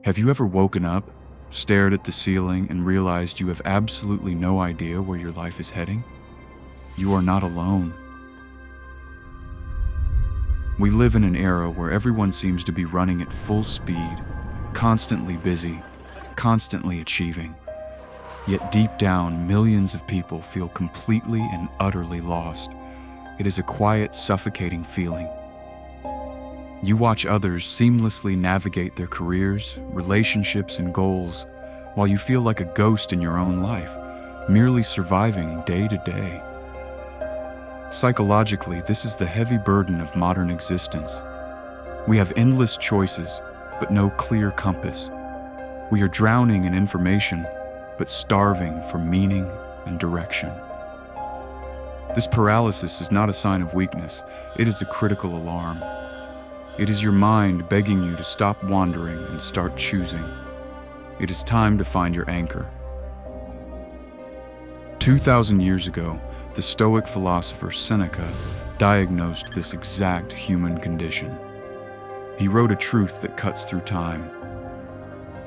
Have you ever woken up, stared at the ceiling, and realized you have absolutely no idea where your life is heading? You are not alone. We live in an era where everyone seems to be running at full speed, constantly busy, constantly achieving. Yet deep down, millions of people feel completely and utterly lost. It is a quiet, suffocating feeling. You watch others seamlessly navigate their careers, relationships, and goals, while you feel like a ghost in your own life, merely surviving day to day. Psychologically, this is the heavy burden of modern existence. We have endless choices, but no clear compass. We are drowning in information, but starving for meaning and direction. This paralysis is not a sign of weakness, it is a critical alarm. It is your mind begging you to stop wandering and start choosing. It is time to find your anchor. 2,000 years ago, the Stoic philosopher Seneca diagnosed this exact human condition. He wrote a truth that cuts through time.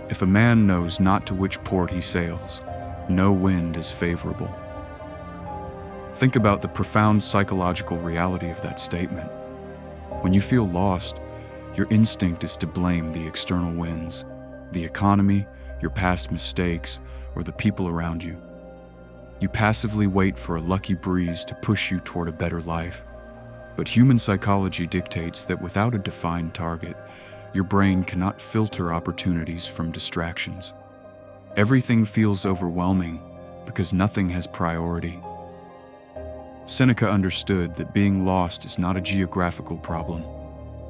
If a man knows not to which port he sails, no wind is favorable. Think about the profound psychological reality of that statement. When you feel lost, your instinct is to blame the external winds, the economy, your past mistakes, or the people around you. You passively wait for a lucky breeze to push you toward a better life. But human psychology dictates that without a defined target, your brain cannot filter opportunities from distractions. Everything feels overwhelming because nothing has priority. Seneca understood that being lost is not a geographical problem.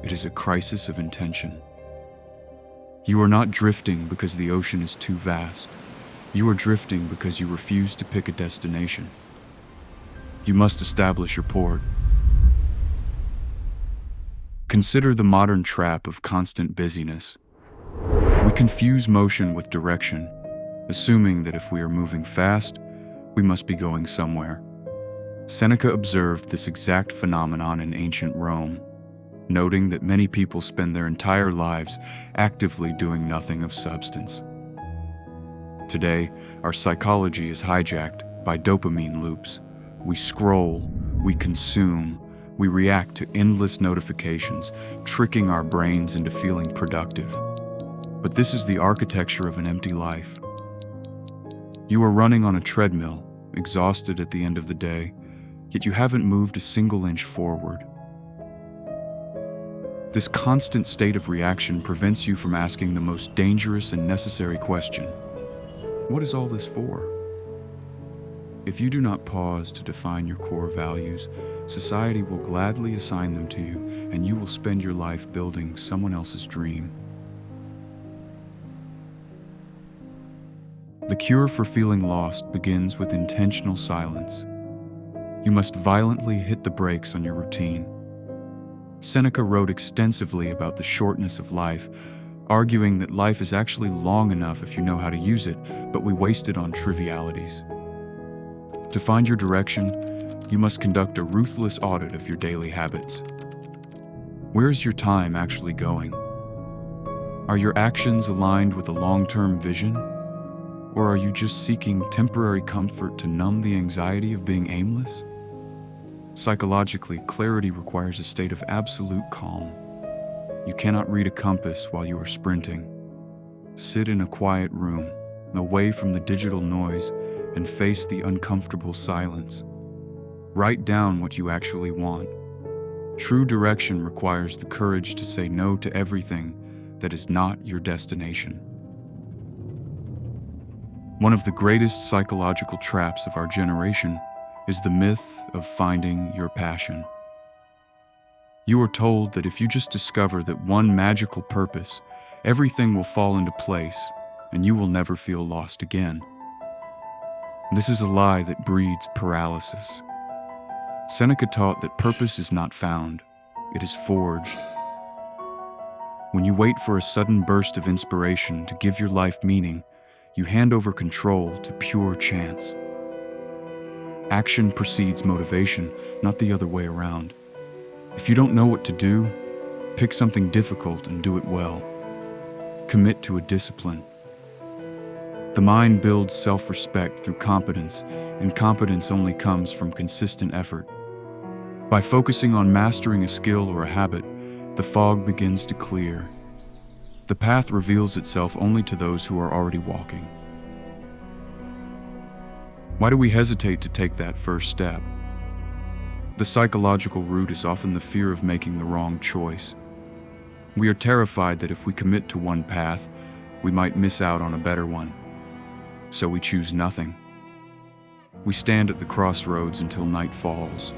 It is a crisis of intention. You are not drifting because the ocean is too vast. You are drifting because you refuse to pick a destination. You must establish your port. Consider the modern trap of constant busyness. We confuse motion with direction, assuming that if we are moving fast, we must be going somewhere. Seneca observed this exact phenomenon in ancient Rome, noting that many people spend their entire lives actively doing nothing of substance. Today, our psychology is hijacked by dopamine loops. We scroll, we consume, we react to endless notifications, tricking our brains into feeling productive. But this is the architecture of an empty life. You are running on a treadmill, exhausted at the end of the day, yet you haven't moved a single inch forward. This constant state of reaction prevents you from asking the most dangerous and necessary question: what is all this for? If you do not pause to define your core values, society will gladly assign them to you, and you will spend your life building someone else's dream. The cure for feeling lost begins with intentional silence. You must violently hit the brakes on your routine. Seneca wrote extensively about the shortness of life, arguing that life is actually long enough if you know how to use it, but we waste it on trivialities. To find your direction, you must conduct a ruthless audit of your daily habits. Where is your time actually going? Are your actions aligned with a long-term vision? Or are you just seeking temporary comfort to numb the anxiety of being aimless? Psychologically, clarity requires a state of absolute calm. You cannot read a compass while you are sprinting. Sit in a quiet room, away from the digital noise, and face the uncomfortable silence. Write down what you actually want. True direction requires the courage to say no to everything that is not your destination. One of the greatest psychological traps of our generation is the myth of finding your passion. You are told that if you just discover that one magical purpose, everything will fall into place and you will never feel lost again. This is a lie that breeds paralysis. Seneca taught that purpose is not found, it is forged. When you wait for a sudden burst of inspiration to give your life meaning, you hand over control to pure chance. Action precedes motivation, not the other way around. If you don't know what to do, pick something difficult and do it well. Commit to a discipline. The mind builds self-respect through competence, and competence only comes from consistent effort. By focusing on mastering a skill or a habit, the fog begins to clear. The path reveals itself only to those who are already walking. Why do we hesitate to take that first step? The psychological root is often the fear of making the wrong choice. We are terrified that if we commit to one path, we might miss out on a better one. So we choose nothing. We stand at the crossroads until night falls.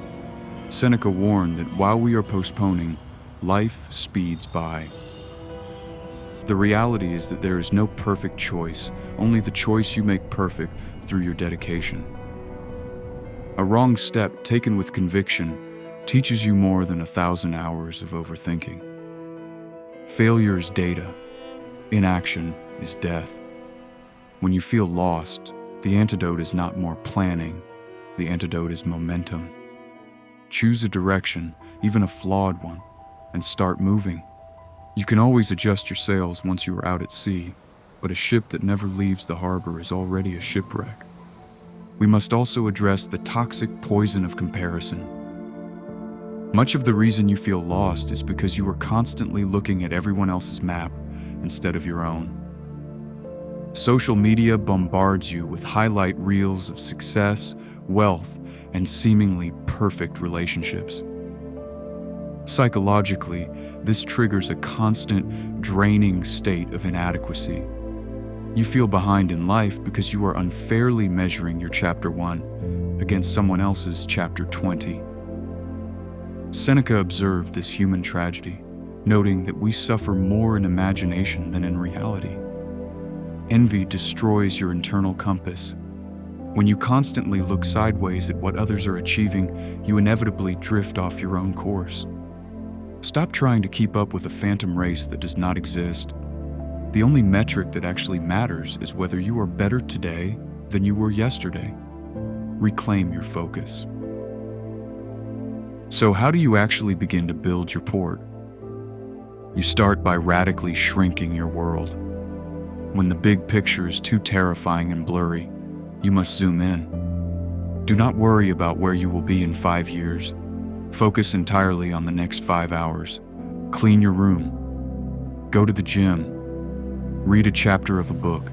Seneca warned that while we are postponing, life speeds by. The reality is that there is no perfect choice, only the choice you make perfect through your dedication. A wrong step taken with conviction teaches you more than 1,000 hours of overthinking. Failure is data. Inaction is death. When you feel lost, the antidote is not more planning. The antidote is momentum. Choose a direction, even a flawed one, and start moving. You can always adjust your sails once you are out at sea, but a ship that never leaves the harbor is already a shipwreck. We must also address the toxic poison of comparison. Much of the reason you feel lost is because you are constantly looking at everyone else's map instead of your own. Social media bombards you with highlight reels of success, wealth, and seemingly perfect relationships. Psychologically, this triggers a constant, draining state of inadequacy. You feel behind in life because you are unfairly measuring your chapter 1 against someone else's chapter 20. Seneca observed this human tragedy, noting that we suffer more in imagination than in reality. Envy destroys your internal compass. When you constantly look sideways at what others are achieving, you inevitably drift off your own course. Stop trying to keep up with a phantom race that does not exist. The only metric that actually matters is whether you are better today than you were yesterday. Reclaim your focus. So how do you actually begin to build your port? You start by radically shrinking your world. When the big picture is too terrifying and blurry, you must zoom in. Do not worry about where you will be in 5 years. Focus entirely on the next 5 hours. Clean your room. Go to the gym. Read a chapter of a book.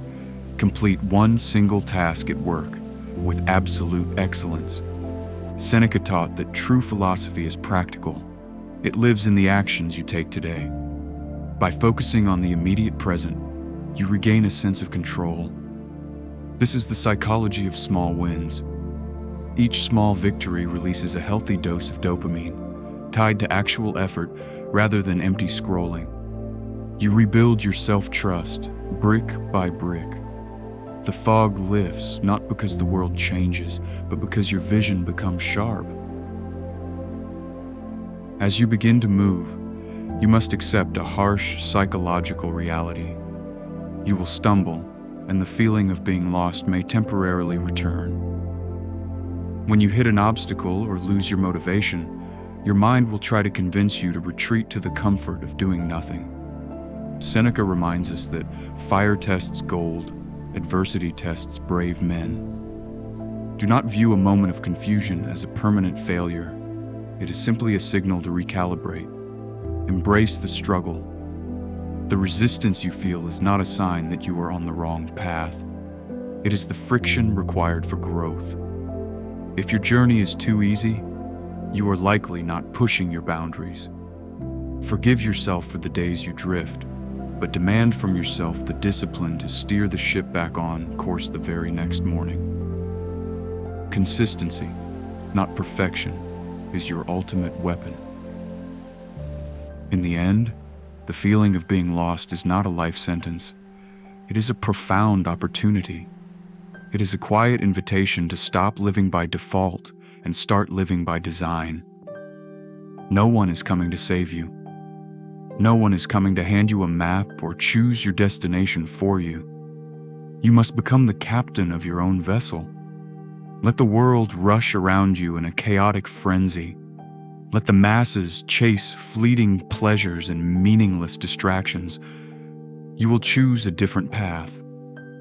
Complete one single task at work with absolute excellence. Seneca taught that true philosophy is practical. It lives in the actions you take today. By focusing on the immediate present, you regain a sense of control. This is the psychology of small wins. Each small victory releases a healthy dose of dopamine, tied to actual effort rather than empty scrolling. You rebuild your self-trust, brick by brick. The fog lifts, not because the world changes, but because your vision becomes sharp. As you begin to move, you must accept a harsh psychological reality. You will stumble, and the feeling of being lost may temporarily return. When you hit an obstacle or lose your motivation, your mind will try to convince you to retreat to the comfort of doing nothing. Seneca reminds us that fire tests gold, adversity tests brave men. Do not view a moment of confusion as a permanent failure. It is simply a signal to recalibrate. Embrace the struggle. The resistance you feel is not a sign that you are on the wrong path. It is the friction required for growth. If your journey is too easy, you are likely not pushing your boundaries. Forgive yourself for the days you drift, but demand from yourself the discipline to steer the ship back on course the very next morning. Consistency, not perfection, is your ultimate weapon. In the end, the feeling of being lost is not a life sentence. It is a profound opportunity. It is a quiet invitation to stop living by default and start living by design. No one is coming to save you. No one is coming to hand you a map or choose your destination for you. You must become the captain of your own vessel. Let the world rush around you in a chaotic frenzy. Let the masses chase fleeting pleasures and meaningless distractions. You will choose a different path.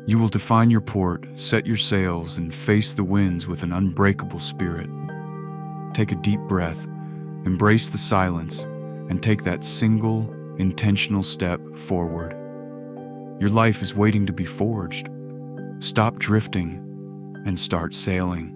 You will define your port, set your sails, and face the winds with an unbreakable spirit. Take a deep breath, embrace the silence, and take that single, intentional step forward. Your life is waiting to be forged. Stop drifting and start sailing.